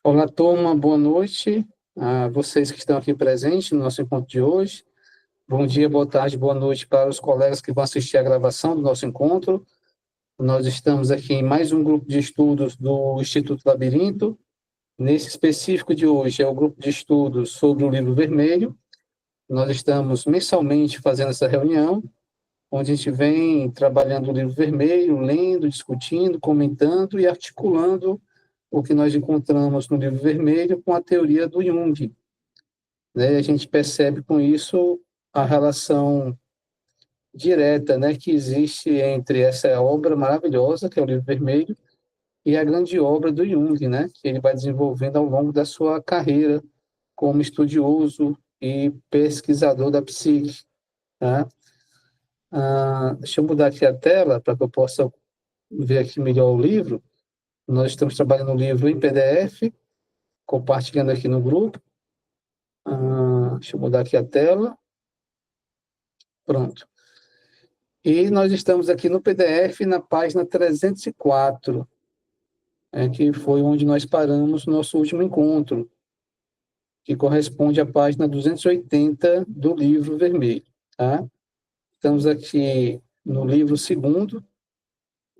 Olá, turma, boa noite a vocês que estão aqui presentes no nosso encontro de hoje. Bom dia, boa tarde, boa noite para os colegas que vão assistir a gravação do nosso encontro. Nós estamos aqui em mais um grupo de estudos do Instituto Labirinto. Nesse específico de hoje é o grupo de estudos sobre o Livro Vermelho. Nós estamos mensalmente fazendo essa reunião, onde a gente vem trabalhando o Livro Vermelho, lendo, discutindo, comentando e articulando o que nós encontramos no Livro Vermelho com a teoria do Jung. Né? A gente percebe com isso a relação direta, né, que existe entre essa obra maravilhosa, que é o Livro Vermelho, e a grande obra do Jung, né, que ele vai desenvolvendo ao longo da sua carreira como estudioso e pesquisador da psique. Tá? Deixa eu mudar aqui a tela para que eu possa ver aqui melhor o livro. Nós estamos trabalhando o livro em PDF, compartilhando aqui no grupo. Deixa eu mudar aqui a tela. Pronto. E nós estamos aqui no PDF, na página 304, que foi onde nós paramos no nosso último encontro, que corresponde à página 280 do Livro Vermelho. Tá? Estamos aqui no livro segundo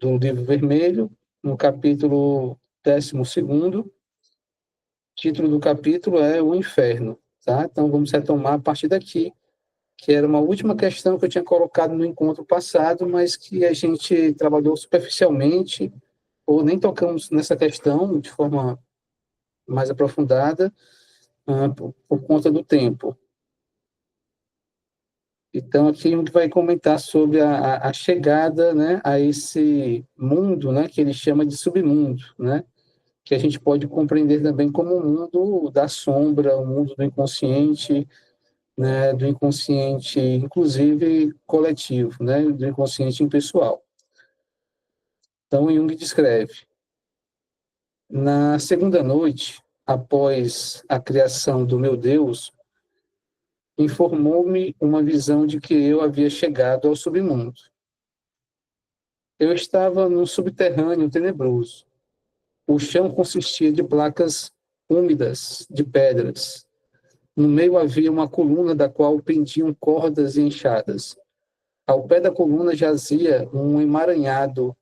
do Livro Vermelho, no capítulo 12º. O título do capítulo é O Inferno. Tá? Então, vamos retomar a partir daqui, que era uma última questão que eu tinha colocado no encontro passado, mas que a gente trabalhou superficialmente, ou nem tocamos nessa questão de forma mais aprofundada, por conta do tempo. Então, aqui a gente vai comentar sobre a chegada, né, a esse mundo, né, que ele chama de submundo, né, que a gente pode compreender também como o mundo da sombra, o mundo do inconsciente, né, do inconsciente, inclusive coletivo, né, do inconsciente impessoal. Então, Jung descreve: na segunda noite, após a criação do meu Deus, informou-me uma visão de que eu havia chegado ao submundo. Eu estava num subterrâneo tenebroso. O chão consistia de placas úmidas de pedras. No meio havia uma coluna da qual pendiam cordas e enxadas. Ao pé da coluna jazia um emaranhado.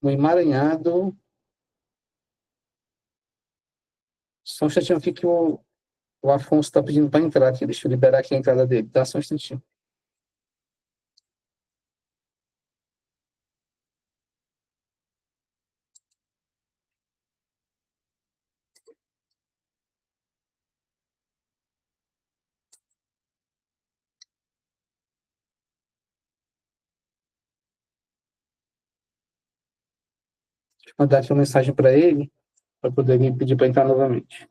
Um emaranhado. Só um instantinho aqui que o Afonso está pedindo para entrar aqui. Deixa eu liberar aqui a entrada dele. Tá? Só um instantinho. Deixa eu mandar aqui uma mensagem para ele, para poder me pedir para entrar novamente.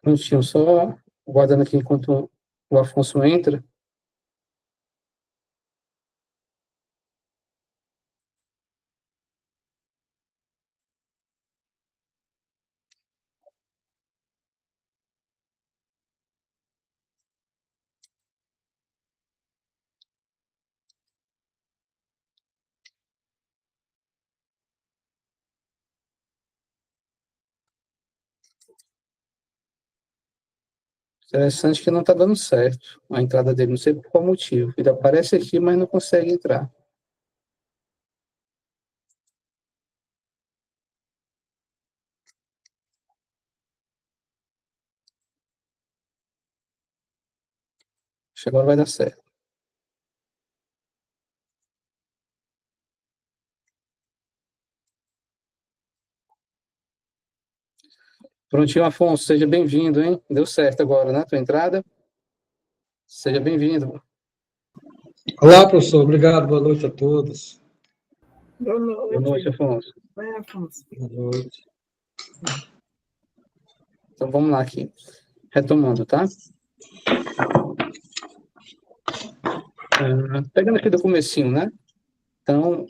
Prontinho, só guardando aqui enquanto o Afonso entra. Interessante que não está dando certo a entrada dele, não sei por qual motivo. Ele aparece aqui, mas não consegue entrar. Acho que agora vai dar certo. Prontinho, Afonso, seja bem-vindo, hein? Deu certo agora, né? Tua entrada. Seja bem-vindo. Olá, professor. Obrigado. Boa noite a todos. Boa Boa noite, noite. Afonso. Vai, Afonso. Boa noite. Então, vamos lá aqui. Retomando, tá? Pegando aqui do comecinho, né? Então,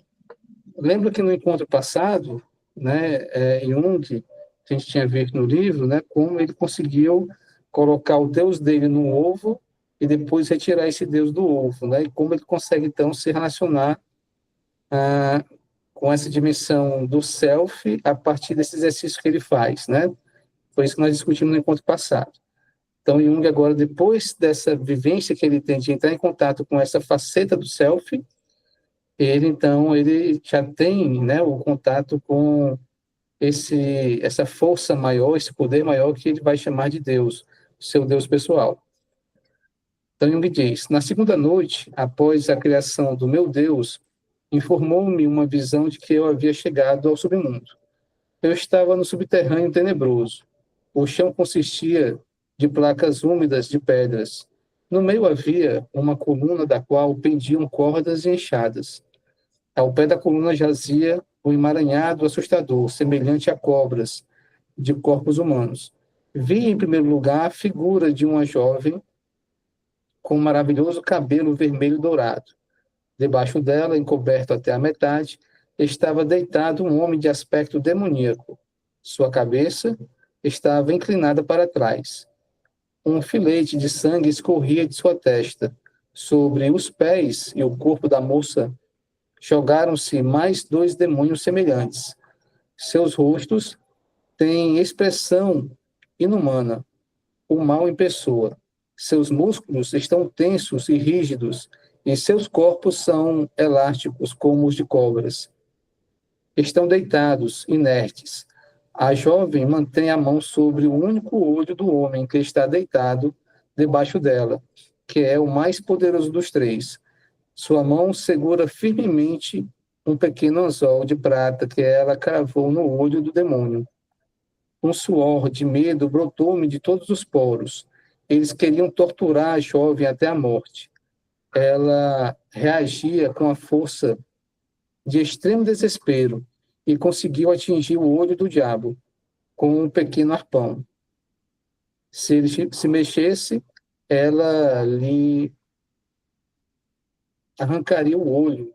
lembra que no encontro passado, né, Jung, a gente tinha visto no livro, né, como ele conseguiu colocar o Deus dele no ovo e depois retirar esse Deus do ovo, né? E como ele consegue, então, se relacionar com essa dimensão do self a partir desse exercício que ele faz, né? Foi isso que nós discutimos no encontro passado. Então, Jung, agora, depois dessa vivência que ele tem de entrar em contato com essa faceta do self, então, ele já tem, né, o contato com essa força maior, esse poder maior que ele vai chamar de Deus, seu Deus pessoal. Então, Jung diz: na segunda noite, após a criação do meu Deus, informou-me uma visão de que eu havia chegado ao submundo. Eu estava no subterrâneo tenebroso. O chão consistia de placas úmidas de pedras. No meio havia uma coluna da qual pendiam cordas e enxadas. Ao pé da coluna jazia um emaranhado assustador, semelhante a cobras, de corpos humanos. Vi, em primeiro lugar, a figura de uma jovem com um maravilhoso cabelo vermelho dourado. Debaixo dela, encoberto até a metade, estava deitado um homem de aspecto demoníaco. Sua cabeça estava inclinada para trás. Um filete de sangue escorria de sua testa. Sobre os pés e o corpo da moça jogaram-se mais dois demônios semelhantes. Seus rostos têm expressão inumana, o mal em pessoa. Seus músculos estão tensos e rígidos, e seus corpos são elásticos como os de cobras. Estão deitados, inertes. A jovem mantém a mão sobre o único olho do homem que está deitado debaixo dela, que é o mais poderoso dos três. Sua mão segura firmemente um pequeno anzol de prata que ela cravou no olho do demônio. Um suor de medo brotou-me de todos os poros. Eles queriam torturar a jovem até a morte. Ela reagia com a força de extremo desespero e conseguiu atingir o olho do diabo com um pequeno arpão. Se ele se mexesse, ela lhe arrancaria o olho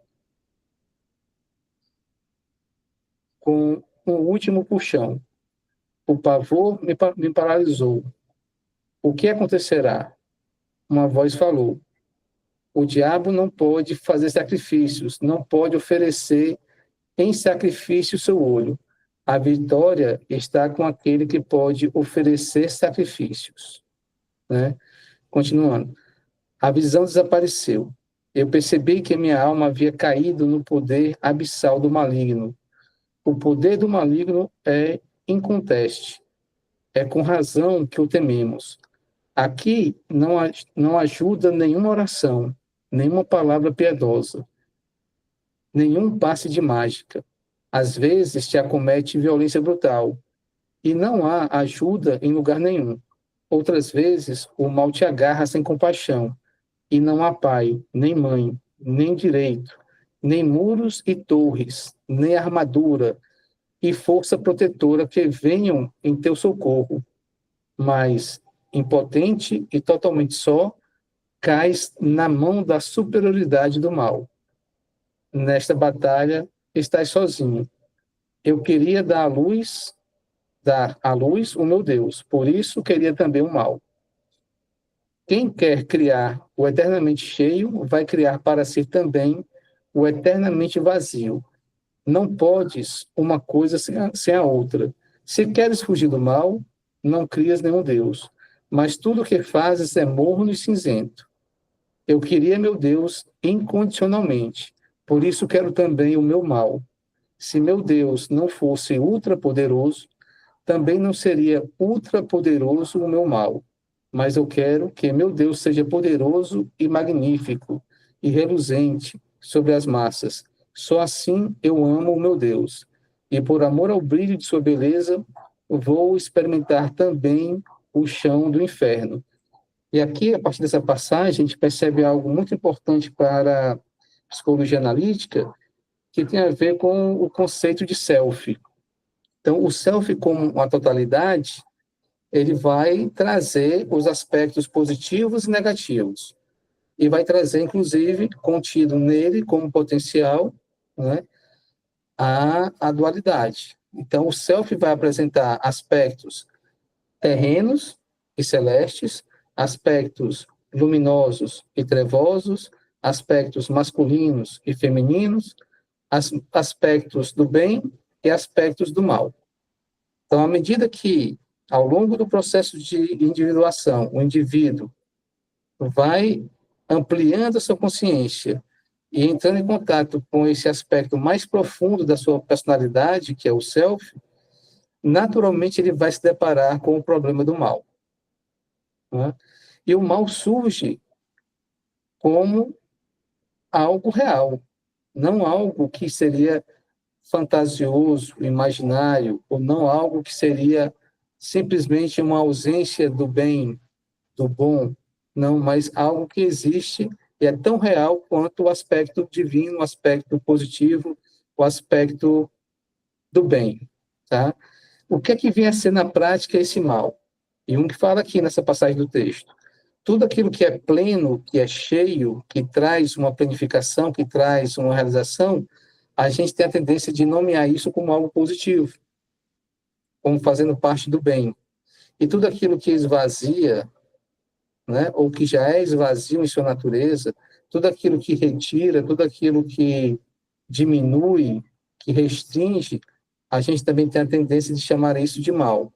com um último puxão. O pavor me paralisou. O que acontecerá? Uma voz falou: o diabo não pode fazer sacrifícios, não pode oferecer em sacrifício o seu olho. A vitória está com aquele que pode oferecer sacrifícios. Né? Continuando. A visão desapareceu. Eu percebi que minha alma havia caído no poder abissal do maligno. O poder do maligno é inconteste. É com razão que o tememos. Aqui não ajuda nenhuma oração, nenhuma palavra piedosa, nenhum passe de mágica. Às vezes te acomete violência brutal, e não há ajuda em lugar nenhum. Outras vezes o mal te agarra sem compaixão, e não há pai, nem mãe, nem direito, nem muros e torres, nem armadura e força protetora que venham em teu socorro. Mas, impotente e totalmente só, cais na mão da superioridade do mal. Nesta batalha, estás sozinho. Eu queria dar à luz o meu Deus, por isso queria também o mal. Quem quer criar o eternamente cheio, vai criar para si também o eternamente vazio. Não podes uma coisa sem a outra. Se queres fugir do mal, não crias nenhum Deus, mas tudo o que fazes é morno e cinzento. Eu queria meu Deus incondicionalmente, por isso quero também o meu mal. Se meu Deus não fosse ultrapoderoso, também não seria ultrapoderoso o meu mal. Mas eu quero que meu Deus seja poderoso e magnífico e reluzente sobre as massas. Só assim eu amo o meu Deus. E por amor ao brilho de sua beleza, vou experimentar também o chão do inferno. E aqui, a partir dessa passagem, a gente percebe algo muito importante para a psicologia analítica, que tem a ver com o conceito de self. Então, o self como uma totalidade, ele vai trazer os aspectos positivos e negativos. E vai trazer, inclusive, contido nele como potencial, né, a dualidade. Então, o self vai apresentar aspectos terrenos e celestes, aspectos luminosos e trevosos, aspectos masculinos e femininos, aspectos do bem e aspectos do mal. Então, à medida que, ao longo do processo de individuação, o indivíduo vai ampliando a sua consciência e entrando em contato com esse aspecto mais profundo da sua personalidade, que é o self, naturalmente ele vai se deparar com o problema do mal. Né? E o mal surge como algo real, não algo que seria fantasioso, imaginário, ou não algo que seria simplesmente uma ausência do bem, do bom, não, mas algo que existe e é tão real quanto o aspecto divino, o aspecto positivo, o aspecto do bem, tá? O que é que vem a ser na prática esse mal? E um que fala aqui nessa passagem do texto. Tudo aquilo que é pleno, que é cheio, que traz uma planificação, que traz uma realização, a gente tem a tendência de nomear isso como algo positivo, como fazendo parte do bem. E tudo aquilo que esvazia, né, ou que já é esvazio em sua natureza, tudo aquilo que retira, tudo aquilo que diminui, que restringe, a gente também tem a tendência de chamar isso de mal.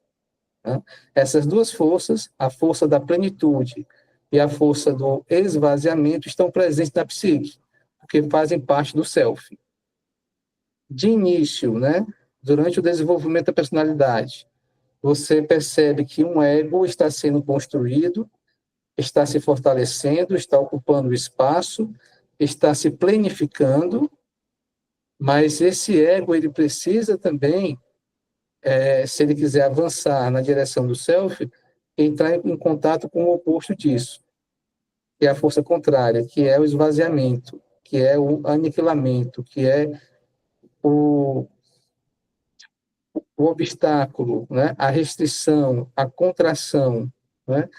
Né? Essas duas forças, a força da plenitude e a força do esvaziamento, estão presentes na psique, porque fazem parte do self. De início, né, durante o desenvolvimento da personalidade, você percebe que um ego está sendo construído, está se fortalecendo, está ocupando espaço, está se planificando, mas esse ego ele precisa também, se ele quiser avançar na direção do self, entrar em contato com o oposto disso, que é a força contrária, que é o esvaziamento, que é o aniquilamento, que é o, o obstáculo, né? A restrição, a contração, né?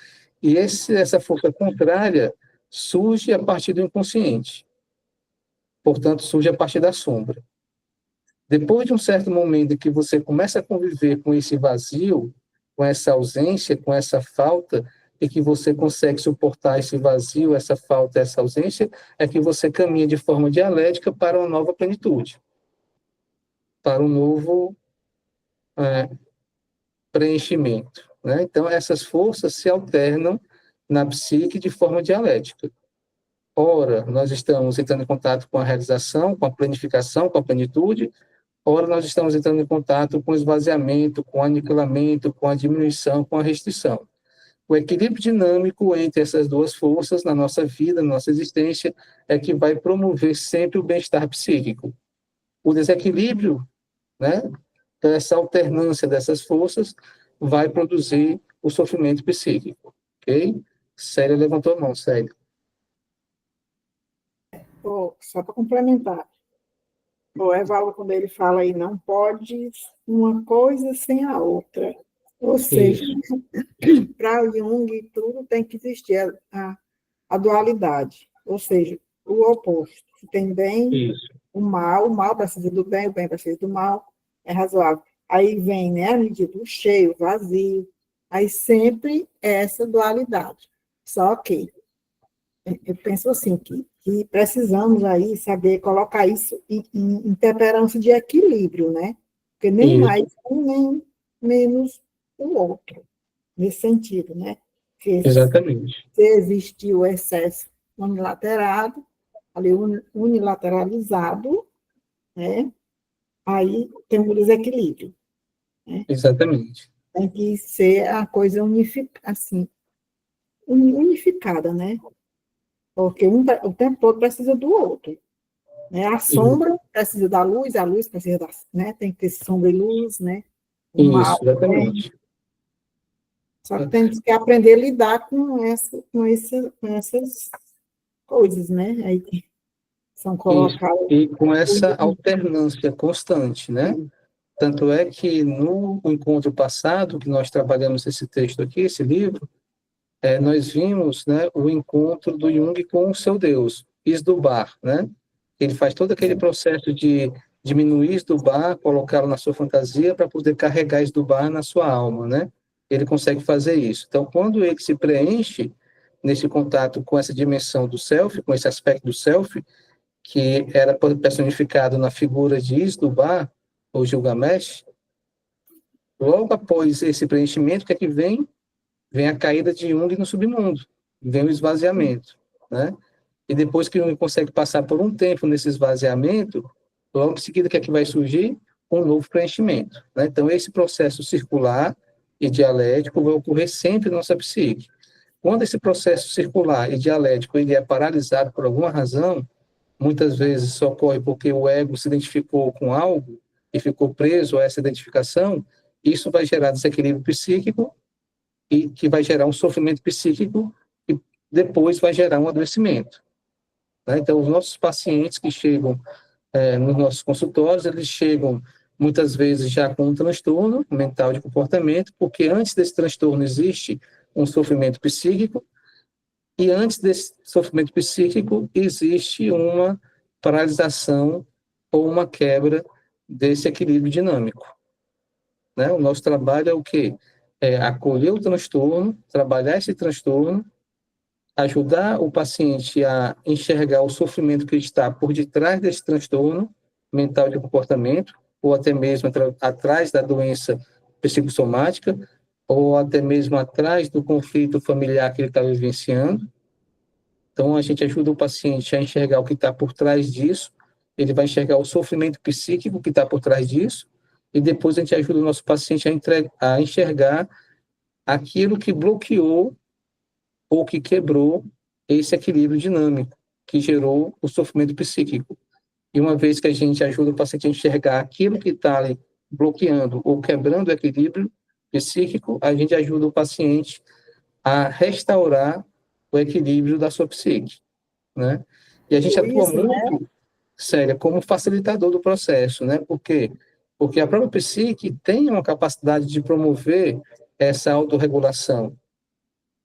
E essa força contrária surge a partir do inconsciente, portanto, surge a partir da sombra. Depois de um certo momento em que você começa a conviver com esse vazio, com essa ausência, com essa falta, e que você consegue suportar esse vazio, essa falta, essa ausência, é que você caminha de forma dialética para uma nova plenitude, para um novo preenchimento. Né? Então, essas forças se alternam na psique de forma dialética. Ora, nós estamos entrando em contato com a realização, com a planificação, com a plenitude. Ora, nós estamos entrando em contato com o esvaziamento, com o aniquilamento, com a diminuição, com a restrição. O equilíbrio dinâmico entre essas duas forças na nossa vida, na nossa existência, é que vai promover sempre o bem-estar psíquico. O desequilíbrio, né, essa alternância dessas forças, vai produzir o sofrimento psíquico. Ok? Célia levantou a mão, Célia. Só para complementar, o Evaldo, quando ele fala aí, não pode uma coisa sem a outra. Ou seja, para o Jung, tudo tem que existir a dualidade, ou seja, o oposto. Se tem bem, Isso. o mal precisa do bem, o bem precisa do mal, é razoável. Aí vem, né, a medida do cheio, vazio, aí sempre essa dualidade. Só que eu penso assim, que precisamos aí saber colocar isso em temperança de equilíbrio, né? Porque nem Isso. mais um, nem menos o outro, nesse sentido, né? Porque Exatamente. se existir o excesso unilateralizado, né? Aí tem um desequilíbrio, né? Exatamente. Tem que ser a coisa unificada, né? Porque o tempo todo precisa do outro. Né? A sombra precisa da luz, a luz precisa da... Né? Tem que ter sombra e luz, né? O mal. Isso, exatamente. Só que temos que aprender a lidar com essas coisas, né? Aí São Isso. colocadas. E com essa alternância constante, né? Tanto é que no encontro passado, que nós trabalhamos esse texto aqui, esse livro, nós vimos, né, o encontro do Jung com o seu Deus, Isdubar, né? Ele faz todo aquele processo de diminuir Isdubar, colocá-lo na sua fantasia para poder carregar Isdubar na sua alma, né? Ele consegue fazer isso. Então, quando ele se preenche nesse contato com essa dimensão do self, com esse aspecto do self, que era personificado na figura de Isdubar, ou Gilgamesh, logo após esse preenchimento, o que é que vem? Vem a caída de Jung no submundo, vem o esvaziamento, né? E depois que Jung consegue passar por um tempo nesse esvaziamento, logo em seguida, o que é que vai surgir? Um novo preenchimento, né? Então, esse processo circular e dialético vai ocorrer sempre na nossa psique. Quando esse processo circular e dialético ele é paralisado por alguma razão, muitas vezes isso ocorre porque o ego se identificou com algo e ficou preso a essa identificação, isso vai gerar desequilíbrio psíquico e que vai gerar um sofrimento psíquico e depois vai gerar um adoecimento, né? Então, os nossos pacientes que chegam nos nossos consultórios, eles chegam muitas vezes já com um transtorno mental de comportamento, porque antes desse transtorno existe um sofrimento psíquico e antes desse sofrimento psíquico existe uma paralisação ou uma quebra desse equilíbrio dinâmico, né? O nosso trabalho é o quê? É acolher o transtorno, trabalhar esse transtorno, ajudar o paciente a enxergar o sofrimento que está por detrás desse transtorno mental de comportamento, ou até mesmo atrás da doença psicossomática, ou até mesmo atrás do conflito familiar que ele está vivenciando. Então, a gente ajuda o paciente a enxergar o que está por trás disso, ele vai enxergar o sofrimento psíquico que está por trás disso, e depois a gente ajuda o nosso paciente a enxergar aquilo que bloqueou ou que quebrou esse equilíbrio dinâmico, que gerou o sofrimento psíquico. E uma vez que a gente ajuda o paciente a enxergar aquilo que está ali bloqueando ou quebrando o equilíbrio psíquico, a gente ajuda o paciente a restaurar o equilíbrio da sua psique, né? E a gente atua Isso, né? muito, Célia, como facilitador do processo, né? Por quê? Porque a própria psique tem uma capacidade de promover essa autorregulação,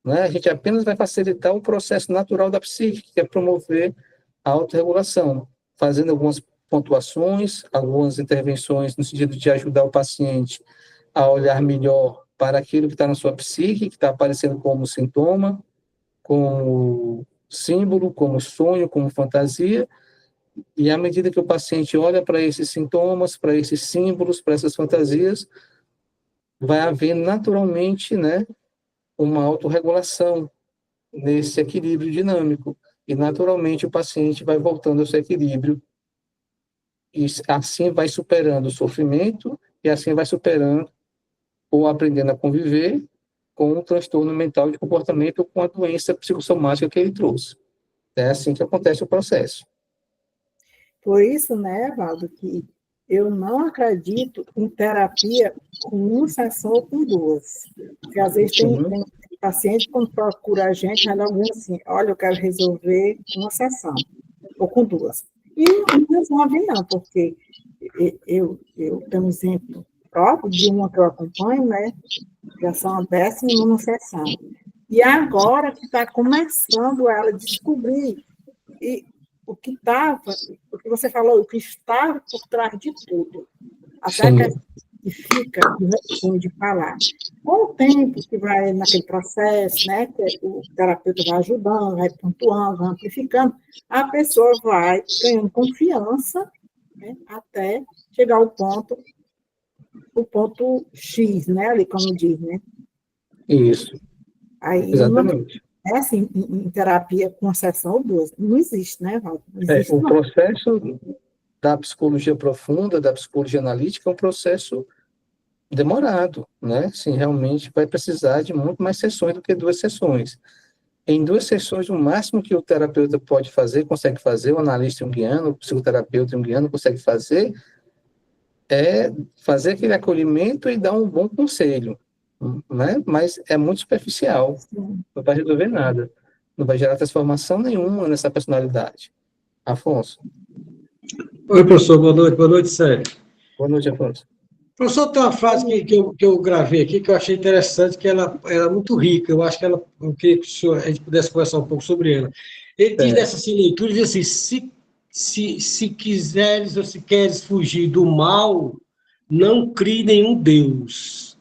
né? A gente apenas vai facilitar o processo natural da psique, que é promover a autorregulação, fazendo algumas pontuações, algumas intervenções no sentido de ajudar o paciente a olhar melhor para aquilo que está na sua psique, que está aparecendo como sintoma, como símbolo, como sonho, como fantasia, e à medida que o paciente olha para esses sintomas, para esses símbolos, para essas fantasias, vai haver naturalmente, né, uma autorregulação nesse equilíbrio dinâmico, e naturalmente o paciente vai voltando ao seu equilíbrio, e assim vai superando o sofrimento, e assim vai superando ou aprendendo a conviver com o transtorno mental de comportamento ou com a doença psicossomática que ele trouxe. É assim que acontece o processo. Por isso, né, Valdo, que eu não acredito em terapia com uma sessão ou com duas. Porque às vezes tem paciente, quando procura a gente, ela diz assim, olha, eu quero resolver com uma sessão, ou com duas. E não resolve não, porque eu tenho um exemplo próprio de uma que eu acompanho, né, já são a 19ª sessão. E agora que está começando ela a descobrir o que você falou, o que estava por trás de tudo. Até que fica ruim de falar. Com o tempo que vai naquele processo, né, que o terapeuta vai ajudando, vai pontuando, vai amplificando, a pessoa vai ganhando confiança, né, até chegar ao ponto, o ponto X, né, ali como diz, né? Isso, Aí, exatamente. Assim, em terapia com uma sessão ou duas, não existe, né, Valdo? Não existe, O não. processo da psicologia profunda, da psicologia analítica, é um processo demorado, né? Sim, realmente vai precisar de muito mais sessões do que 2 sessões. Em 2 sessões, o máximo que o terapeuta pode fazer, consegue fazer, o analista junguiano, o psicoterapeuta junguiano consegue fazer, é fazer aquele acolhimento e dar um bom conselho, né? Mas é muito superficial, não vai resolver nada, não vai gerar transformação nenhuma nessa personalidade. Afonso. Oi, professor, boa noite, Sérgio. Boa noite, Afonso. Professor, tem uma frase que eu gravei aqui que eu achei interessante, que ela é muito rica, eu acho que eu queria que a gente pudesse conversar um pouco sobre ela. Ele diz nessa assim, leitura, diz assim, se quiseres ou se queres fugir do mal, não crie nenhum Deus.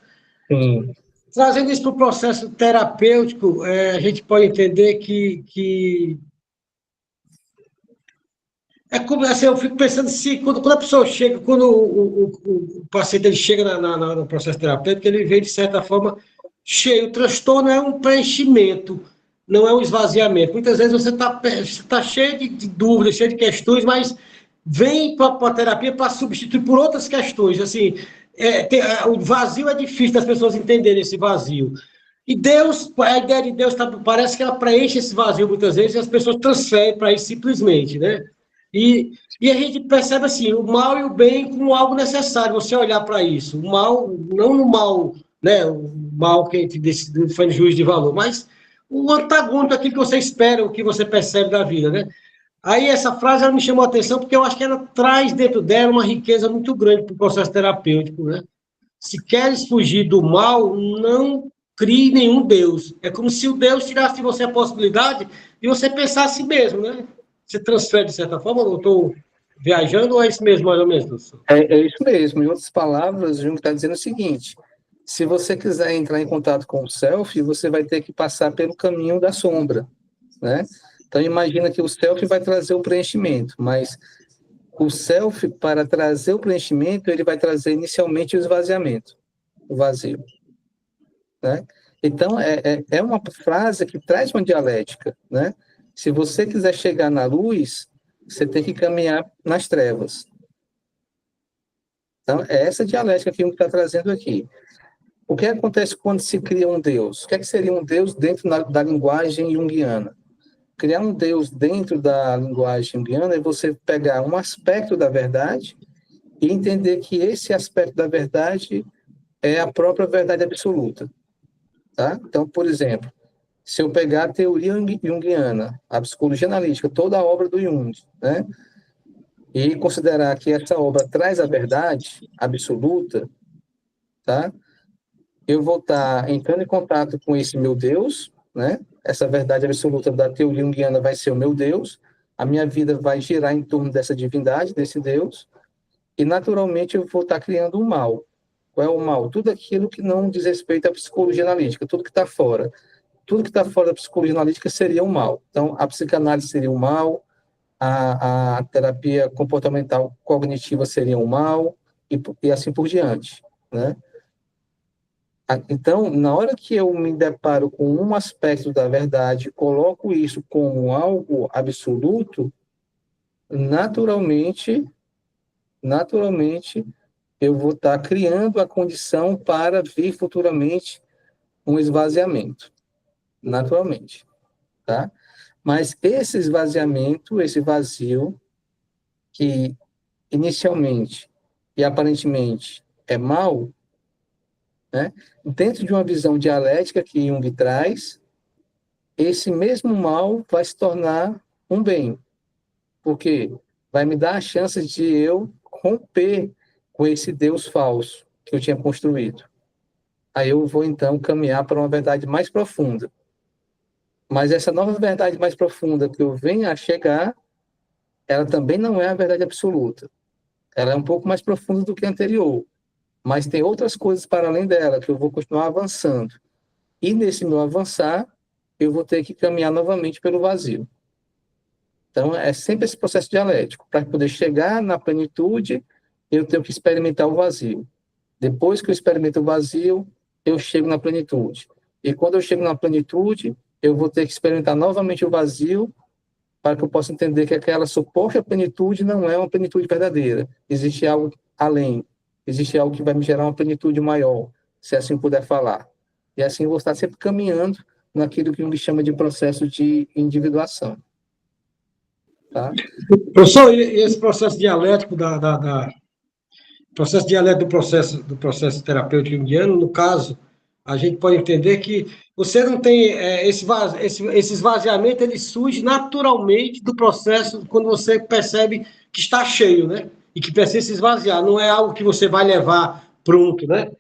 Sim. Trazendo isso para o processo terapêutico, a gente pode entender que é como assim, eu fico pensando se quando a pessoa chega, quando o paciente ele chega no processo terapêutico, ele vem de certa forma cheio. O transtorno é um preenchimento, não é um esvaziamento. Muitas vezes você tá cheio de dúvidas, cheio de questões, mas vem para a terapia para substituir por outras questões. Assim, o vazio é difícil das pessoas entenderem esse vazio. E Deus, a ideia de Deus parece que ela preenche esse vazio muitas vezes e as pessoas transferem para isso simplesmente, né? E a gente percebe assim, o mal e o bem como algo necessário, você olhar para isso. O mal, não no mal, né, o mal que a gente faz juízo de valor, mas o antagônico daquilo que você espera, o que você percebe da vida, né? Aí essa frase ela me chamou a atenção porque eu acho que ela traz dentro dela uma riqueza muito grande para o processo terapêutico, né? Se queres fugir do mal, não crie nenhum Deus. É como se o Deus tirasse de você a possibilidade de você pensar a si mesmo, né? Você transfere de certa forma, ou eu estou viajando, ou é isso mesmo, mais ou menos, professor? É isso mesmo. Em outras palavras, o Jung está dizendo o seguinte: se você quiser entrar em contato com o self, você vai ter que passar pelo caminho da sombra, né? Então, imagina que o self vai trazer o preenchimento, mas o self, para trazer o preenchimento, ele vai trazer inicialmente o esvaziamento, o vazio, né? Então, é uma frase que traz uma dialética, né? Se você quiser chegar na luz, você tem que caminhar nas trevas. Então, é essa dialética que o está trazendo aqui. O que acontece quando se cria um Deus? O que seria um Deus dentro da linguagem junguiana? Criar um Deus dentro da linguagem junguiana é você pegar um aspecto da verdade e entender que esse aspecto da verdade é a própria verdade absoluta. Tá? Então, por exemplo, se eu pegar a teoria junguiana, a psicologia analítica, toda a obra do Jung, né, e considerar que essa obra traz a verdade absoluta, tá? Eu vou estar entrando em contato com esse meu Deus, né? Essa verdade absoluta da teoria junguiana vai ser o meu Deus, a minha vida vai girar em torno dessa divindade, desse Deus, e naturalmente eu vou estar criando um mal. Qual é o mal? Tudo aquilo que não diz respeito à psicologia analítica, tudo que está fora. Tudo que está fora da psicologia analítica seria o mal. Então, a psicanálise seria o mal, a terapia comportamental cognitiva seria o mal, e assim por diante, né? Então, na hora que eu me deparo com um aspecto da verdade, coloco isso como algo absoluto, naturalmente, eu vou estar criando a condição para vir futuramente um esvaziamento, naturalmente, tá? Mas esse esvaziamento, esse vazio, que inicialmente e aparentemente é mal, né? Dentro de uma visão dialética que Jung traz, esse mesmo mal vai se tornar um bem, porque vai me dar a chance de eu romper com esse Deus falso que eu tinha construído. Aí eu vou, então, caminhar para uma verdade mais profunda. Mas essa nova verdade mais profunda que eu venho a chegar, ela também não é a verdade absoluta. Ela é um pouco mais profunda do que a anterior, mas tem outras coisas para além dela, que eu vou continuar avançando. E nesse meu avançar, eu vou ter que caminhar novamente pelo vazio. Então, é sempre esse processo dialético. Para poder chegar na plenitude, eu tenho que experimentar o vazio. Depois que eu experimento o vazio, eu chego na plenitude. E quando eu chego na plenitude, eu vou ter que experimentar novamente o vazio para que eu possa entender que aquela suposta plenitude não é uma plenitude verdadeira. Existe algo além. Existe algo que vai me gerar uma plenitude maior, se assim puder falar. E assim eu vou estar sempre caminhando naquilo que Jung chama de processo de individuação. Tá? Professor, e esse processo dialético processo dialético do processo terapêutico junguiano, no caso, a gente pode entender que você não tem esse esvaziamento, ele surge naturalmente do processo quando você percebe que está cheio, né? E que precisa se esvaziar, não é algo que você vai levar pronto, né?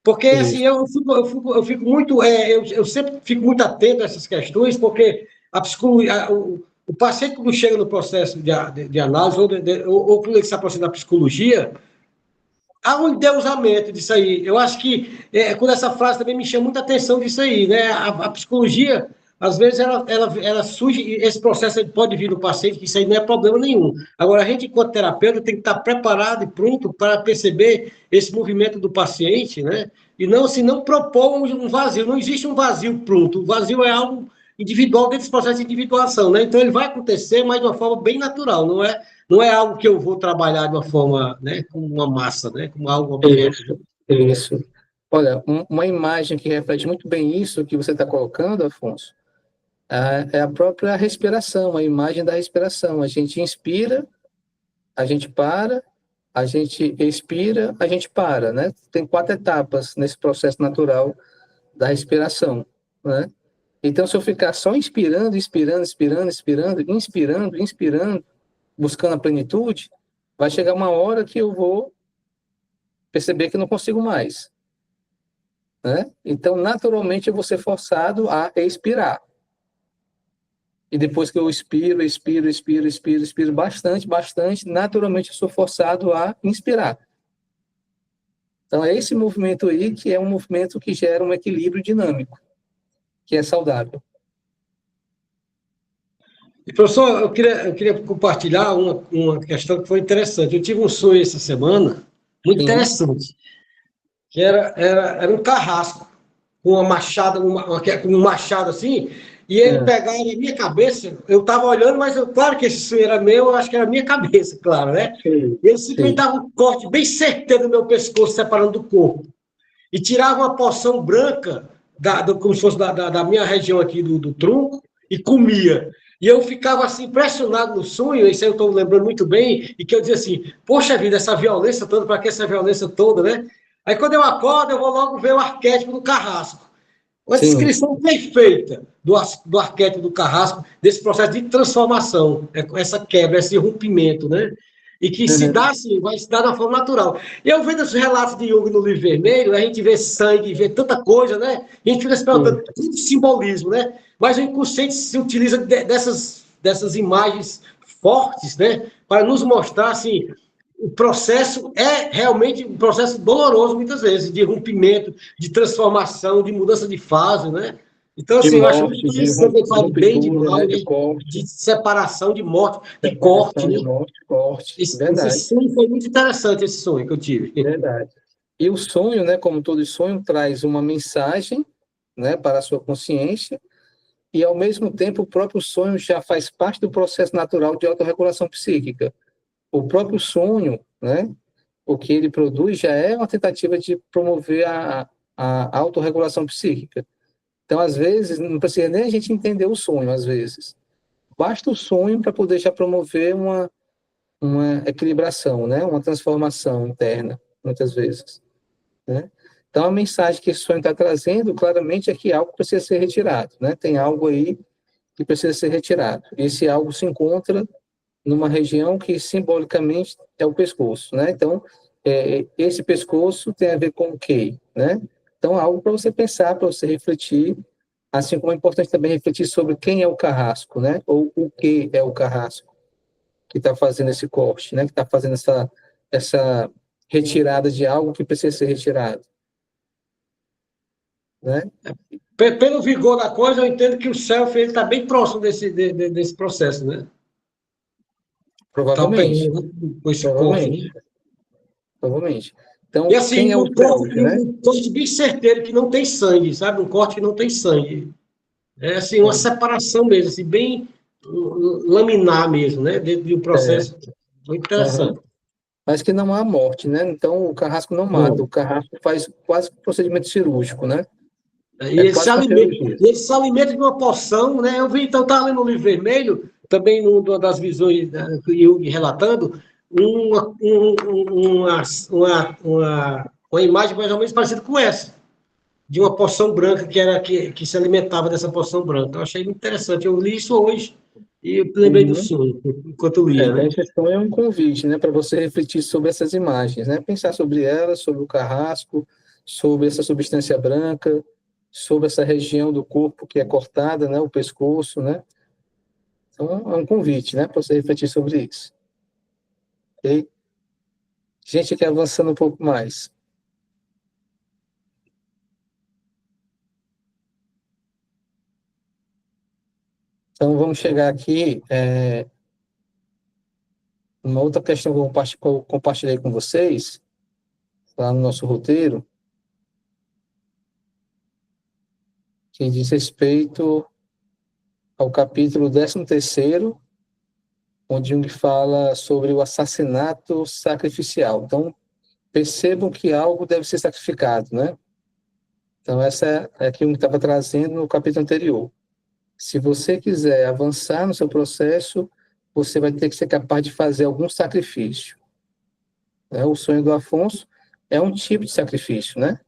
Porque, assim, Isso. eu fico muito, eu sempre fico muito atento a essas questões, porque a psicologia, o paciente, quando chega no processo de análise, ou quando ele se aproxima da psicologia, há um endeusamento disso aí. Eu acho que, quando essa frase também me chama muita atenção disso aí, né? A psicologia, às vezes, ela surge, e esse processo ele pode vir no paciente, que isso aí não é problema nenhum. Agora, a gente, enquanto terapeuta, tem que estar preparado e pronto para perceber esse movimento do paciente, né? E não, assim, não propor um vazio. Não existe um vazio pronto. O vazio é algo individual dentro desse processo de individuação, né? Então, ele vai acontecer, mas de uma forma bem natural, não é algo que eu vou trabalhar de uma forma, né, como uma massa, né, como algo objeto. Isso, isso. Olha, uma imagem que reflete muito bem isso que você está colocando, Afonso, é a própria respiração, a imagem da respiração. A gente inspira, a gente para, a gente expira, a gente para, né? Tem 4 etapas nesse processo natural da respiração, né? Então, se eu ficar só inspirando, inspirando, inspirando, inspirando, inspirando, inspirando, buscando a plenitude, vai chegar uma hora que eu vou perceber que não consigo mais, né? Então, naturalmente, eu vou ser forçado a expirar. E depois que eu expiro, expiro, expiro, expiro, expiro bastante, bastante, naturalmente eu sou forçado a inspirar. Então, é esse movimento aí que é um movimento que gera um equilíbrio dinâmico, que é saudável. E, professor, eu queria compartilhar uma questão que foi interessante. Eu tive um sonho essa semana, muito Sim, interessante, que era um carrasco, com uma machada, com um machado assim, e ele é, pegava na minha cabeça, eu estava olhando, mas claro que esse sonho era meu, eu acho que era a minha cabeça, claro, né? sim, E ele simplesmente sim. dava um corte bem certeiro no meu pescoço, separando do corpo. E tirava uma porção branca, como se fosse da minha região aqui do tronco, e comia. E eu ficava assim, impressionado no sonho, isso aí eu estou lembrando muito bem, e que eu dizia assim, poxa vida, essa violência toda, para que essa violência toda, né? Aí quando eu acordo, eu vou logo ver o arquétipo do carrasco. Uma Sim. descrição perfeita do arquétipo do carrasco, desse processo de transformação, essa quebra, esse rompimento, né? E que se Uhum. dá assim, vai se dar da forma natural. E eu vendo os relatos de Jung no livro vermelho, a gente vê sangue, vê tanta coisa, né? E a gente fica se perguntando, Sim. tudo simbolismo, né? Mas o inconsciente se utiliza dessas imagens fortes, né? Para nos mostrar, assim, o processo é realmente um processo doloroso, muitas vezes, de rompimento, de transformação, de mudança de fase, né? Então, De assim, eu acho muito morte, interessante ele falar de bem, de ruptura, mal, né? né? De corte, De separação, de morte, de corte, separação né? de morte, corte. Esse Verdade, sonho foi muito interessante, esse sonho que eu tive. verdade. E o sonho, né, como todo sonho, traz uma mensagem, né, para a sua consciência, e ao mesmo tempo o próprio sonho já faz parte do processo natural de autorregulação psíquica. O próprio sonho, né, o que ele produz já é uma tentativa de promover a autorregulação psíquica. Então, às vezes, não precisa nem a gente entender o sonho, às vezes. Basta o sonho para poder já promover uma equilibração, né, uma transformação interna, muitas vezes, né? Então, a mensagem que esse sonho está trazendo, claramente, é que algo precisa ser retirado, né? Tem algo aí que precisa ser retirado. Esse algo se encontra numa região que simbolicamente é o pescoço, né? Então, esse pescoço tem a ver com o quê, né? Então, algo para você pensar, para você refletir, assim como é importante também refletir sobre quem é o carrasco, né? Ou o que é o carrasco que está fazendo esse corte, né? Que está fazendo essa retirada de algo que precisa ser retirado, né? Pelo vigor da coisa, eu entendo que o self está bem próximo desse processo, né? Está Provavelmente, operando, né? Com esse corte, provavelmente, né? provavelmente. E Então, quem assim, é o self, né? um corte bem certeiro, que não tem sangue, sabe? Um corte que não tem sangue. É assim, uma separação mesmo, assim, bem laminar mesmo, né? Dentro de um É, processo muito aham. interessante. Mas que não há morte, né? Então, o carrasco não mata, o Não. carrasco faz quase que um procedimento cirúrgico, né? E É ele se quase uma alimenta, cirurgia. e ele se alimenta de uma porção, né? Eu vi, então, estava lendo no livro vermelho, também numa das visões que Jung relatando, uma imagem mais ou menos parecida com essa, de uma poção branca que se alimentava dessa poção branca. Eu achei muito interessante. Eu li isso hoje e lembrei do Uhum. sonho enquanto lia, né? Esse sonho é um convite, né, para você refletir sobre essas imagens, né? Pensar sobre elas, sobre o carrasco, sobre essa substância branca, sobre essa região do corpo que é cortada, né, o pescoço, né? Então, é um convite, né, para você refletir sobre isso. Ok? Gente, aqui avançando um pouco mais. Então, vamos chegar aqui, uma outra questão que eu compartilhei com vocês, lá no nosso roteiro, que diz respeito ao capítulo 13º, onde Jung fala sobre o assassinato sacrificial. Então, percebam que algo deve ser sacrificado, né? Então, essa é aquilo que estava trazendo no capítulo anterior. Se você quiser avançar no seu processo, você vai ter que ser capaz de fazer algum sacrifício, né? O sonho do Afonso é um tipo de sacrifício, né?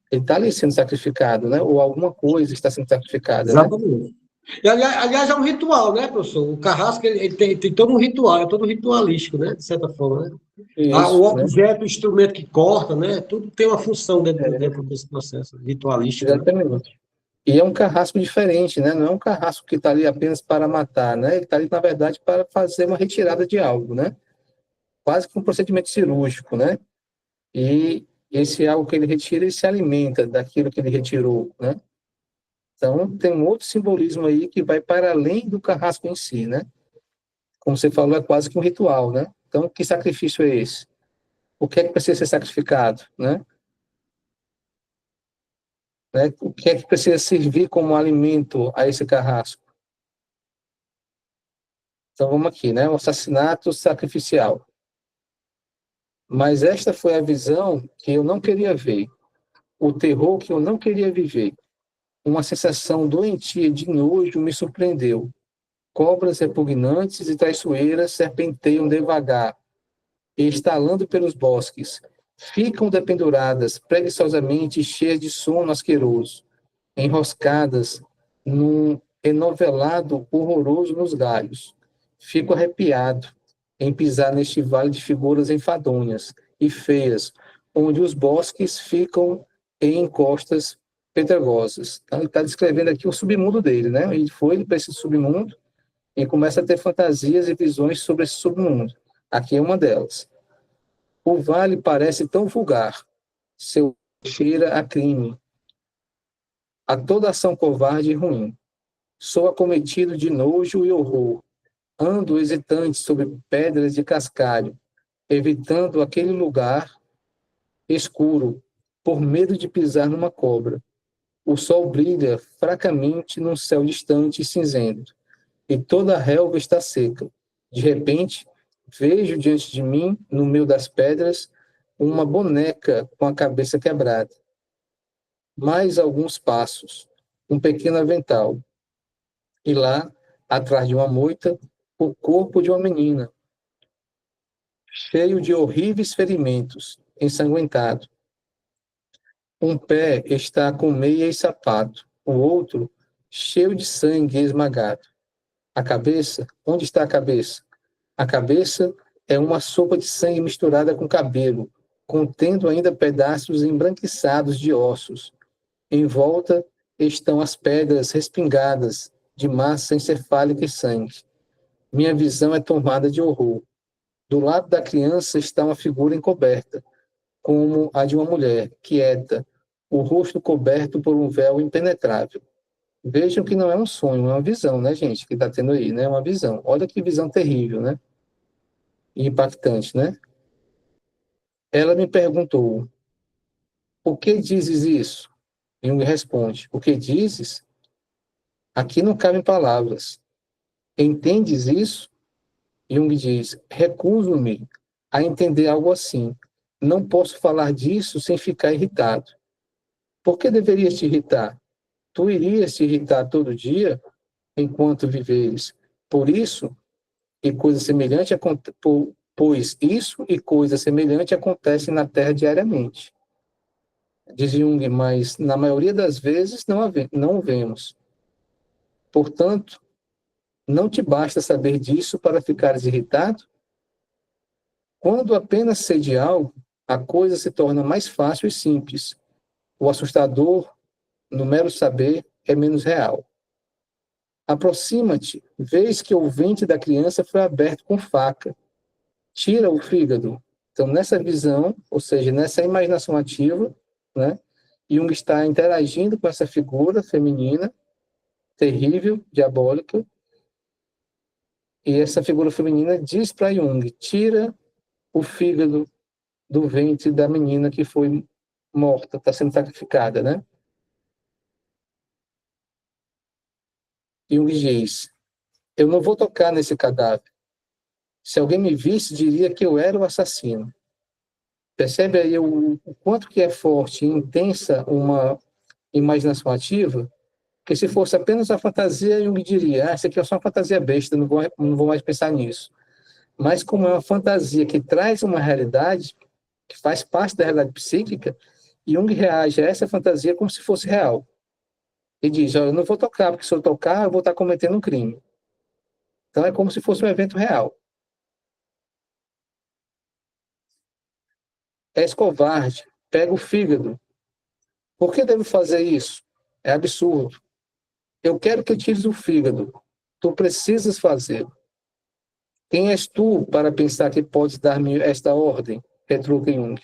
Ele está ali sendo sacrificado, né? Ou alguma coisa está sendo sacrificada, né? Exatamente. E, aliás, é um ritual, né, professor? O carrasco ele tem todo um ritual, é todo ritualístico, né, de certa forma, né? O Isso, né? objeto, o instrumento que corta, né? Tudo tem uma função dentro desse processo ritualístico, né? Exatamente. E é um carrasco diferente, né? Não é um carrasco que está ali apenas para matar, né? Ele está ali, na verdade, para fazer uma retirada de algo, né? Quase que um procedimento cirúrgico, né? E esse algo que ele retira, ele se alimenta daquilo que ele retirou, né? Então, tem um outro simbolismo aí que vai para além do carrasco em si, né? Como você falou, é quase que um ritual, né? Então, que sacrifício é esse? O que é que precisa ser sacrificado, né? O que é que precisa servir como alimento a esse carrasco? Então, vamos aqui, né? O assassinato sacrificial. Mas esta foi a visão que eu não queria ver, o terror que eu não queria viver. Uma sensação doentia de nojo me surpreendeu. Cobras repugnantes e traiçoeiras serpenteiam devagar, estalando pelos bosques. Ficam dependuradas, preguiçosamente cheias de sono asqueroso, enroscadas num enovelado horroroso nos galhos. Fico arrepiado em pisar neste vale de figuras enfadonhas e feias, onde os bosques ficam em encostas pedregosas. Então, ele está descrevendo aqui o submundo dele, né? Ele foi para esse submundo e começa a ter fantasias e visões sobre esse submundo. Aqui é uma delas. O vale parece tão vulgar, seu cheira a crime, a toda ação covarde e ruim. Sou acometido de nojo e horror. Ando hesitante sobre pedras de cascalho, evitando aquele lugar escuro, por medo de pisar numa cobra. O sol brilha fracamente num céu distante e cinzento, e toda a relva está seca. De repente, vejo diante de mim, no meio das pedras, uma boneca com a cabeça quebrada. Mais alguns passos, um pequeno avental. E lá, atrás de uma moita, o corpo de uma menina, cheio de horríveis ferimentos, ensanguentado. Um pé está com meia e sapato, o outro cheio de sangue esmagado. A cabeça? Onde está a cabeça? A cabeça é uma sopa de sangue misturada com cabelo, contendo ainda pedaços embranquiçados de ossos. Em volta estão as pedras respingadas de massa encefálica e sangue. Minha visão é tomada de horror. Do lado da criança está uma figura encoberta, como a de uma mulher, quieta, o rosto coberto por um véu impenetrável. Vejam que não é um sonho, é uma visão, né, gente, que está tendo aí, né? É uma visão. Olha que visão terrível, né? E impactante, né? Ela me perguntou, por que dizes isso? Jung responde, o que dizes? Aqui não cabem palavras. Entendes isso? Jung diz, recuso-me a entender algo assim. Não posso falar disso sem ficar irritado. Por que deverias te irritar? Tu irias te irritar todo dia enquanto viveres. Por isso, e coisa semelhante, pois isso e coisa semelhante acontecem na Terra diariamente. diz Jung, mas na maioria das vezes não o vemos. Portanto, não te basta saber disso para ficares irritado? Quando apenas sei de algo, a coisa se torna mais fácil e simples. O assustador, no mero saber, é menos real. Aproxima-te, vês que o ventre da criança foi aberto com faca. Tira o fígado. Então, nessa visão, ou seja, nessa imaginação ativa, né, Jung está interagindo com essa figura feminina, terrível, diabólica, e essa figura feminina diz para Jung, tira o fígado do ventre da menina que foi morta, está sendo sacrificada, né? Jung diz, eu não vou tocar nesse cadáver. Se alguém me visse, diria que eu era o assassino. Percebe aí o quanto que é forte e intensa uma imaginação ativa? Porque se fosse apenas a fantasia, Jung diria, isso aqui é só uma fantasia besta, não vou mais pensar nisso. Mas como é uma fantasia que traz uma realidade, que faz parte da realidade psíquica, Jung reage a essa fantasia como se fosse real. E diz, eu não vou tocar, porque se eu tocar, eu vou estar cometendo um crime. Então é como se fosse um evento real. És covarde, pega o fígado. Por que devo fazer isso? É absurdo. Eu quero que tires o fígado. Tu precisas fazer. Quem és tu para pensar que podes dar-me esta ordem? Retruca Jung.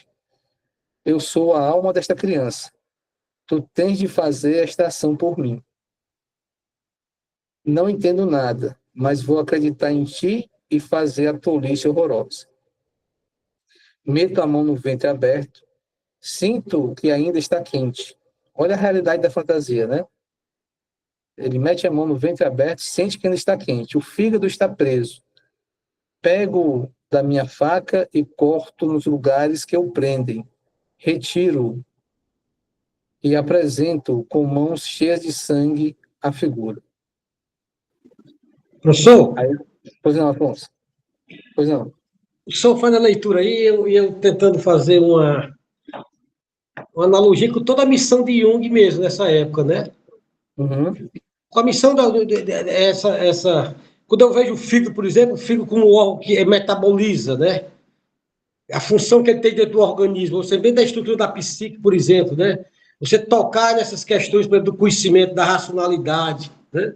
Eu sou a alma desta criança. Tu tens de fazer esta ação por mim. Não entendo nada, mas vou acreditar em ti e fazer a tolice horrorosa. Meto a mão no ventre aberto. Sinto que ainda está quente. Olha a realidade da fantasia, né? Ele mete a mão no ventre aberto, sente que ainda está quente. O fígado está preso. Pego da minha faca e corto nos lugares que o prendem. Retiro e apresento com mãos cheias de sangue a figura. Professor, Aí, pois não, Afonso. Pois não. o senhor faz a leitura aí e eu tentando fazer uma analogia com toda a missão de Jung mesmo nessa época, né? Uhum. Com a missão quando eu vejo o fígado, por exemplo, o fígado como um órgão que metaboliza, né? A função que ele tem dentro do organismo, você vê da estrutura da psique, por exemplo, né? Você tocar nessas questões, por exemplo, do conhecimento, da racionalidade, né?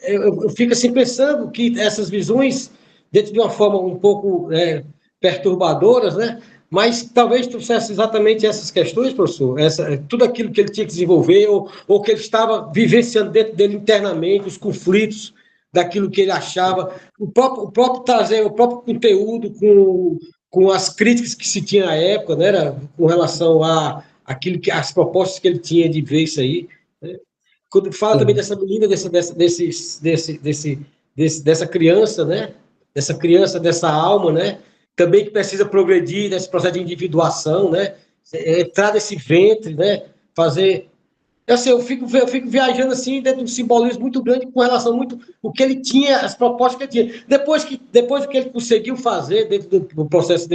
Eu fico assim pensando que essas visões, dentro de uma forma um pouco perturbadoras, né? Mas talvez trouxesse exatamente essas questões, professor, tudo aquilo que ele tinha que desenvolver, ou que ele estava vivenciando dentro dele internamente, os conflitos daquilo que ele achava, o próprio trazer, o próprio conteúdo com as críticas que se tinha à época, né? Com relação as propostas que ele tinha de ver isso aí, né? Quando fala também dessa menina, dessa criança, né? Dessa criança, dessa alma, né? Também que precisa progredir nesse processo de individuação, né? Entrar nesse ventre, né? Fazer. Assim, eu fico viajando assim dentro de um simbolismo muito grande com relação muito o que ele tinha, as propostas que ele tinha. Depois que ele conseguiu fazer dentro do processo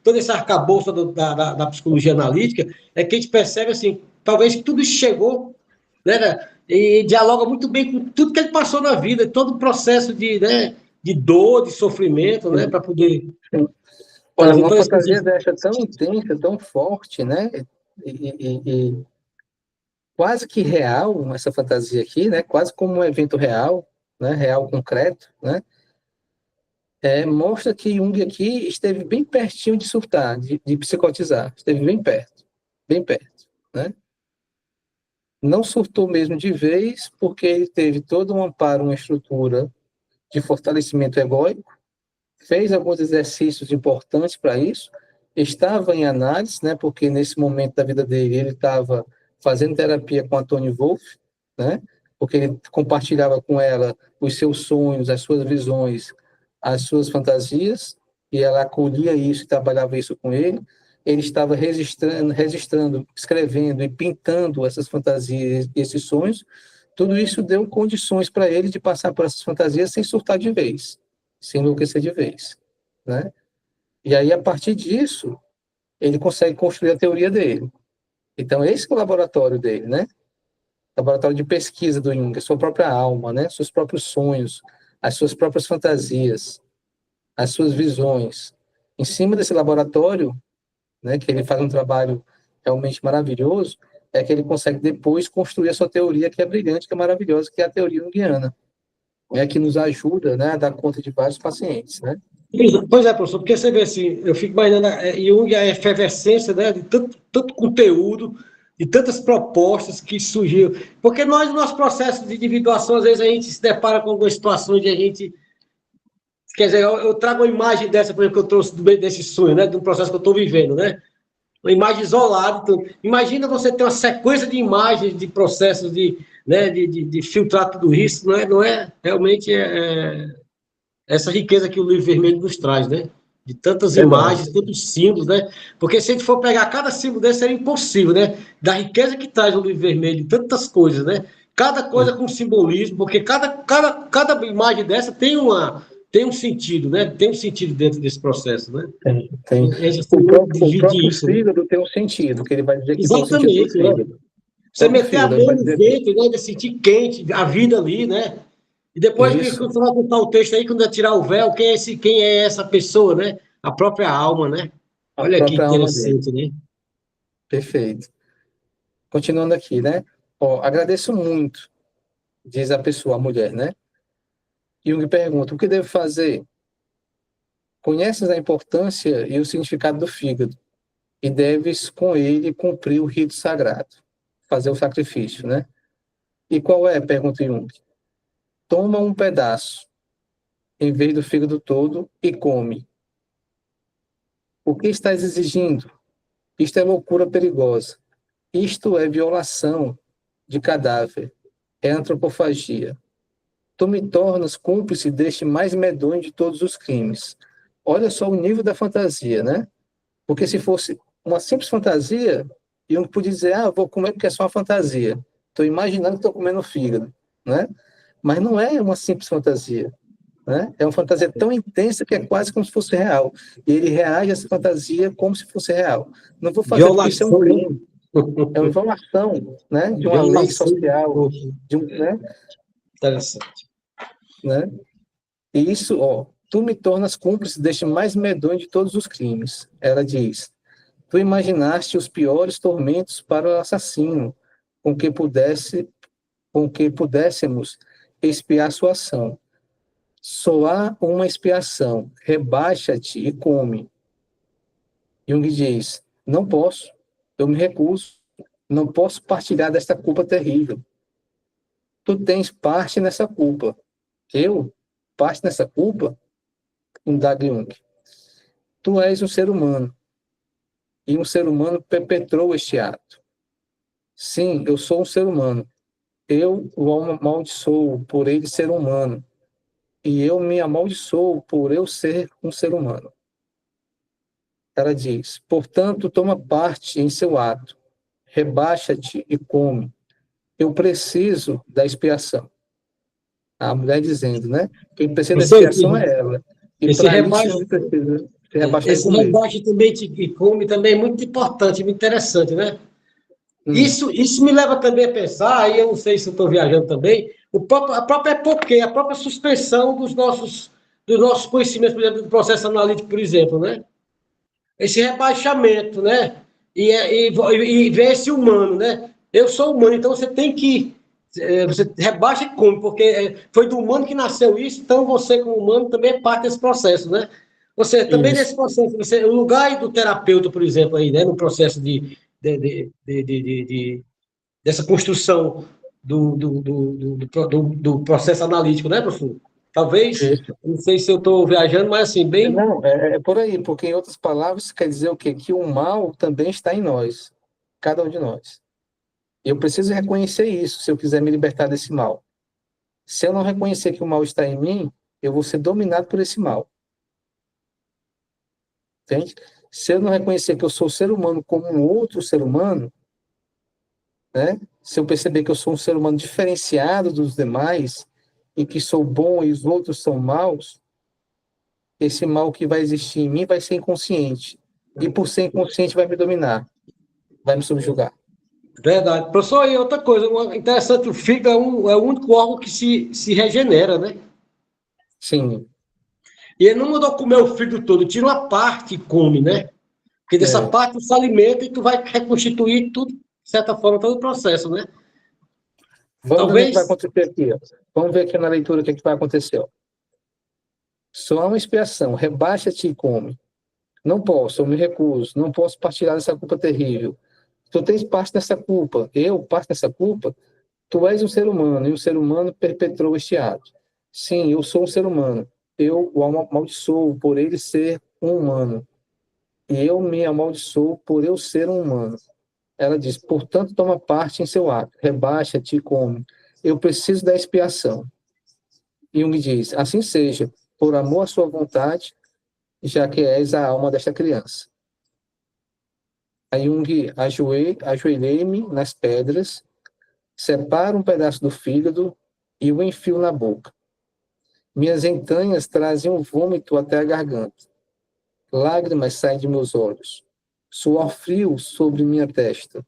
todo esse arcabouço da psicologia analítica, é que a gente percebe assim, talvez que tudo isso chegou, né? E dialoga muito bem com tudo que ele passou na vida, todo o processo de dor, de sofrimento, né? Para poder Olha, fazer uma toda essa. fantasia dessa tão intensa, tão forte, né? E quase que real, essa fantasia aqui, né? Quase como um evento real, né? Real concreto, né? Mostra que Jung aqui esteve bem pertinho de surtar, de psicotizar. Esteve bem perto, né? Não surtou mesmo de vez, porque ele teve todo um amparo, uma estrutura de fortalecimento egóico, fez alguns exercícios importantes para isso, estava em análise, né, porque nesse momento da vida dele ele estava fazendo terapia com a Toni Wolff, né, porque ele compartilhava com ela os seus sonhos, as suas visões, as suas fantasias, e ela acolhia isso e trabalhava isso com ele. Ele estava registrando, escrevendo e pintando essas fantasias e esses sonhos. Tudo isso deu condições para ele de passar por essas fantasias sem surtar de vez, sem enlouquecer de vez, né? E aí, a partir disso, ele consegue construir a teoria dele. Então, esse é o laboratório dele, né? Laboratório de pesquisa do Jung, a sua própria alma, né? Seus próprios sonhos, as suas próprias fantasias, as suas visões. Em cima desse laboratório, né, que ele faz um trabalho realmente maravilhoso, é que ele consegue depois construir a sua teoria, que é brilhante, que é maravilhosa, que é a teoria junguiana, que nos ajuda, né, a dar conta de vários pacientes, né? Pois é, professor, porque você vê assim, eu fico imaginando Jung, a efervescência, né, de tanto conteúdo, de tantas propostas que surgiu. Porque nós, no nosso processo de individuação, às vezes a gente se depara com algumas situações de a gente. Quer dizer, eu trago uma imagem dessa, por exemplo, que eu trouxe do meio desse sonho, né, de um processo que eu estou vivendo, né? Uma imagem isolada. Então, imagina você ter uma sequência de imagens, de processos de, né, de filtrar tudo isso, não é realmente essa riqueza que o livro vermelho nos traz, né? De tantas Verdade. imagens, tantos símbolos, né? Porque se a gente for pegar cada símbolo desse, seria impossível, né? Da riqueza que traz o livro vermelho, tantas coisas, né? Cada coisa com simbolismo, porque cada imagem dessa tem um sentido, né? Tem um sentido dentro desse processo, né? Tem. A gente O divide próprio isso, né? fígado tem um sentido, que ele vai dizer que qual é o sentido do Exatamente, né? fígado. O Você próprio meter a fígado, ele mão vai no dizer vento, né? De sentir quente, a vida ali, né? E depois que isso, você vai contar o texto aí, quando tirar o véu, quem é essa pessoa, né? A própria alma, né? a Olha que própria alma dele. interessante, né? Perfeito. Continuando aqui, né? Ó, agradeço muito, diz a pessoa, a mulher, né? Jung pergunta, o que devo fazer? Conheces a importância e o significado do fígado e deves com ele cumprir o rito sagrado, fazer o sacrifício, né? E qual é? Pergunta Jung. Toma um pedaço em vez do fígado todo e come. O que estás exigindo? Isto é loucura perigosa. Isto é violação de cadáver. É antropofagia. Tu me tornas cúmplice deste mais medonho de todos os crimes. Olha só o nível da fantasia, né? Porque se fosse uma simples fantasia, Jung podia dizer, vou comer porque é só uma fantasia. Estou imaginando que estou comendo fígado, né? Mas não é uma simples fantasia, né? É uma fantasia tão intensa que é quase como se fosse real. E ele reage a essa fantasia como se fosse real. Não vou fazer porque isso é um Violação, né? crime. É uma violação, né? De uma lei Violação. social, Poxa, né? interessante. Né? E isso, ó, tu me tornas cúmplice deste mais medonho de todos os crimes. Ela diz, tu imaginaste os piores tormentos para o assassino, com que pudéssemos expiar sua ação. Só há uma expiação, rebaixa-te e come. Jung diz, não posso, eu me recuso, não posso partilhar desta culpa terrível. Tu tens parte nessa culpa. Eu? Parte nessa culpa? Indaga Jung. Tu és um ser humano, e um ser humano perpetrou este ato. Sim, eu sou um ser humano. Eu o amaldiçoo por ele ser humano, e eu me amaldiçoo por eu ser um ser humano. Ela diz, portanto, toma parte em seu ato, rebaixa-te e come. Eu preciso da expiação. A mulher dizendo, né? Quem precisa da expiação é ela. E Esse para isso, rebaixe, Jung precisa se rebaixar e esse comer. rebaixe também que come também é muito importante, muito interessante, né? Hum, Isso me leva também a pensar, aí eu não sei se eu estou viajando também, a própria epoquê, a própria suspensão dos nossos conhecimentos, por exemplo, do processo analítico, por exemplo, né? Esse rebaixamento, né? E ver esse humano, né? Eu sou humano, então você tem que. Você rebaixa e come, porque foi do humano que nasceu isso, então você, como humano, também é parte desse processo, né? Você também nesse isso. processo, o lugar do terapeuta, por exemplo, aí, né? No processo dessa construção do processo analítico, né, professor? Talvez, Isso. não sei se eu estou viajando, mas assim, bem. Não, é por aí, porque em outras palavras quer dizer o quê? Que o mal também está em nós, cada um de nós. Eu preciso reconhecer isso se eu quiser me libertar desse mal. Se eu não reconhecer que o mal está em mim, eu vou ser dominado por esse mal. Entende? Se eu não reconhecer que eu sou ser humano como um outro ser humano, né? Se eu perceber que eu sou um ser humano diferenciado dos demais e que sou bom e os outros são maus, esse mal que vai existir em mim vai ser inconsciente. E por ser inconsciente vai me dominar, vai me subjugar. Verdade. Professor, e outra coisa, interessante, o fígado é o único órgão que se regenera, né? Sim, E ele não mandou comer o fígado todo, tira uma parte e come, né? Porque dessa é. parte tu se alimenta e tu vai reconstituir tudo, de certa forma, todo o processo, né? Vamos ver o que vai Talvez, acontecer aqui. Ó. Vamos ver aqui na leitura o que vai acontecer. Ó. Só há uma expiação. Rebaixa-te e come. Não posso, eu me recuso. Não posso partilhar dessa culpa terrível. Tu tens parte dessa culpa. Eu, parte dessa culpa. Tu és um ser humano e o ser humano perpetrou este ato. Sim, eu sou um ser humano. Eu o amaldiçoo por ele ser um humano. E eu me amaldiçoo por eu ser um humano. Ela diz, portanto, toma parte em seu ato. Rebaixa-te e come. Eu preciso da expiação. Jung diz, assim seja, por amor à sua vontade, já que és a alma desta criança. A Jung, ajoelhei-me nas pedras, separo um pedaço do fígado e o enfio na boca. Minhas entranhas trazem um vômito até a garganta. Lágrimas saem de meus olhos. Suor frio sobre minha testa.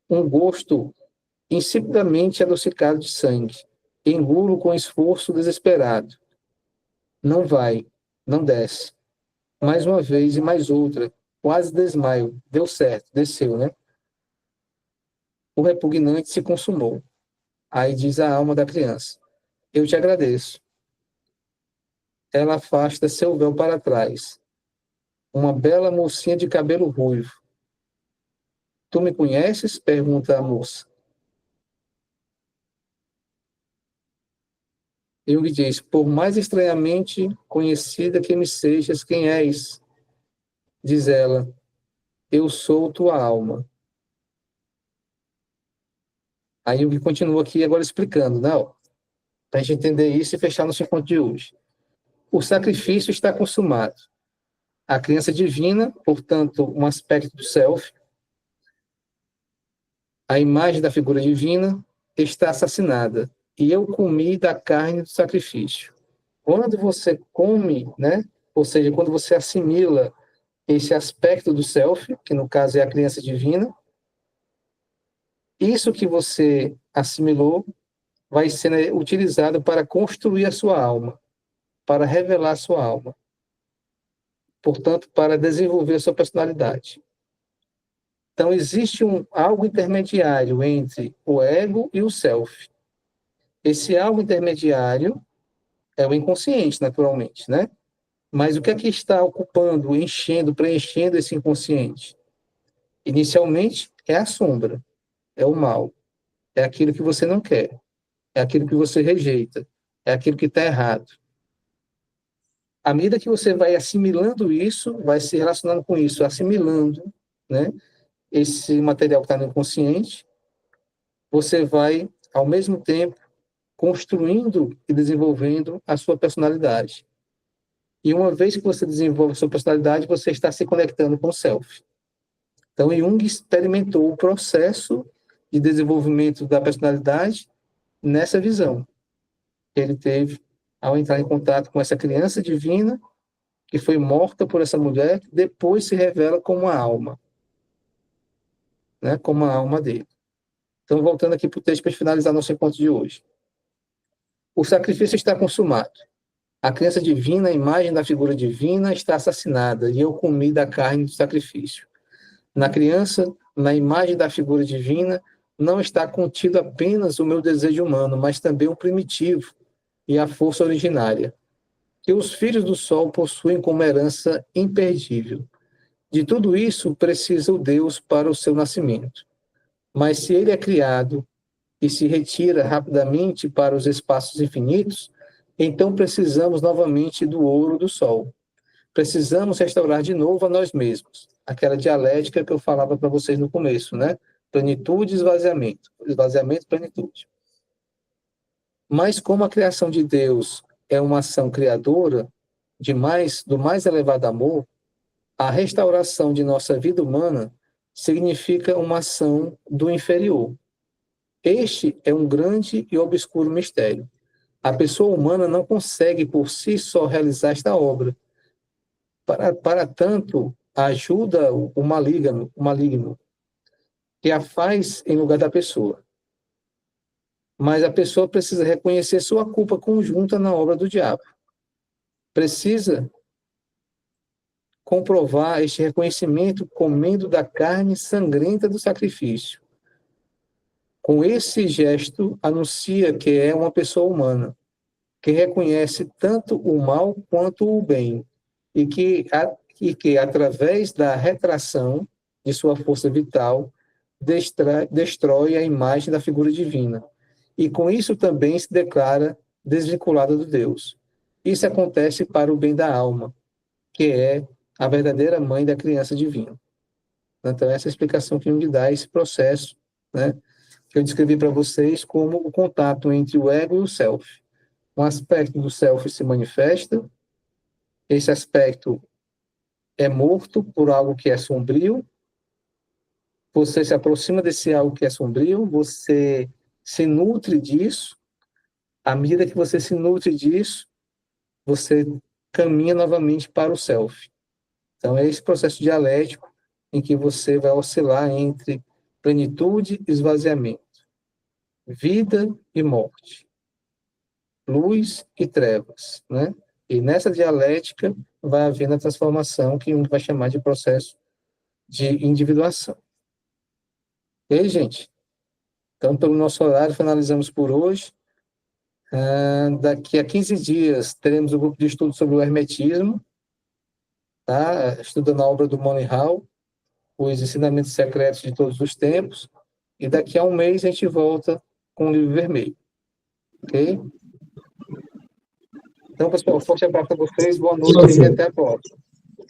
Um gosto insipidamente adocicado de sangue. Engulo com esforço desesperado. Não vai, não desce. Mais uma vez e mais outra. Quase desmaio. Deu certo, desceu, né? O repugnante se consumou. Aí diz a alma da criança: eu te agradeço. Ela afasta seu véu para trás. Uma bela mocinha de cabelo ruivo. Tu me conheces? Pergunta a moça. Jung diz: por mais estranhamente conhecida que me sejas, quem és? Diz ela: eu sou tua alma. Aí Jung continua aqui agora explicando, né? Para a gente entender isso e fechar nosso encontro de hoje. O sacrifício está consumado. A criança divina, portanto, um aspecto do self, a imagem da figura divina, está assassinada. E eu comi da carne do sacrifício. Quando você come, né? Ou seja, quando você assimila esse aspecto do self, que no caso é a criança divina, isso que você assimilou vai ser, né, utilizado para construir a sua alma, para revelar a sua alma. Portanto, para desenvolver a sua personalidade. Então, existe algo intermediário entre o ego e o self. Esse algo intermediário é o inconsciente, naturalmente, né? Mas o que é que está ocupando, enchendo, preenchendo esse inconsciente? Inicialmente, é a sombra, é o mal, é aquilo que você não quer, é aquilo que você rejeita, é aquilo que está errado. À medida que você vai assimilando isso, vai se relacionando com isso, assimilando, né, esse material que está no inconsciente, você vai, ao mesmo tempo, construindo e desenvolvendo a sua personalidade. E uma vez que você desenvolve a sua personalidade, você está se conectando com o self. Então, Jung experimentou o processo de desenvolvimento da personalidade nessa visão que ele teve ao entrar em contato com essa criança divina que foi morta por essa mulher, que depois se revela como a alma, né? Como a alma dele. Então, voltando aqui para o texto para finalizar nosso encontro de hoje. O sacrifício está consumado. A criança divina, a imagem da figura divina, está assassinada, e eu comi da carne do sacrifício. Na criança, na imagem da figura divina, não está contido apenas o meu desejo humano, mas também o primitivo e a força originária, que os filhos do sol possuem como herança imperdível. De tudo isso precisa o Deus para o seu nascimento. Mas se ele é criado e se retira rapidamente para os espaços infinitos, então precisamos novamente do ouro do sol. Precisamos restaurar de novo a nós mesmos. Aquela dialética que eu falava para vocês no começo, né? Plenitude e esvaziamento. Esvaziamento e plenitude. Mas como a criação de Deus é uma ação criadora do mais elevado amor, a restauração de nossa vida humana significa uma ação do inferior. Este é um grande e obscuro mistério. A pessoa humana não consegue por si só realizar esta obra. Para tanto, ajuda o maligno, que a faz em lugar da pessoa. Mas a pessoa precisa reconhecer sua culpa conjunta na obra do diabo. Precisa comprovar este reconhecimento comendo da carne sangrenta do sacrifício. Com esse gesto, anuncia que é uma pessoa humana, que reconhece tanto o mal quanto o bem, e que através da retração de sua força vital, destrói a imagem da figura divina. E com isso também se declara desvinculada do Deus. Isso acontece para o bem da alma, que é a verdadeira mãe da criança divina. Então, essa é a explicação que Jung dá a esse processo, né, que eu descrevi para vocês como o contato entre o ego e o self. Um aspecto do self se manifesta, esse aspecto é morto por algo que é sombrio, você se aproxima desse algo que é sombrio, você se nutre disso, à medida que você se nutre disso, você caminha novamente para o self. Então, é esse processo dialético em que você vai oscilar entre plenitude e esvaziamento, vida e morte, luz e trevas, né? E nessa dialética vai havendo a transformação que a gente vai chamar de processo de individuação. E aí, gente? Então, pelo nosso horário, finalizamos por hoje. Daqui a 15 dias, teremos o grupo de estudo sobre o hermetismo, tá? Estudando a obra do Money Hall, os ensinamentos secretos de todos os tempos. E daqui a um mês, a gente volta com o livro vermelho. Ok? Então, pessoal, forte abraço para vocês, boa noite e até a próxima.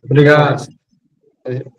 Obrigado. Até mais.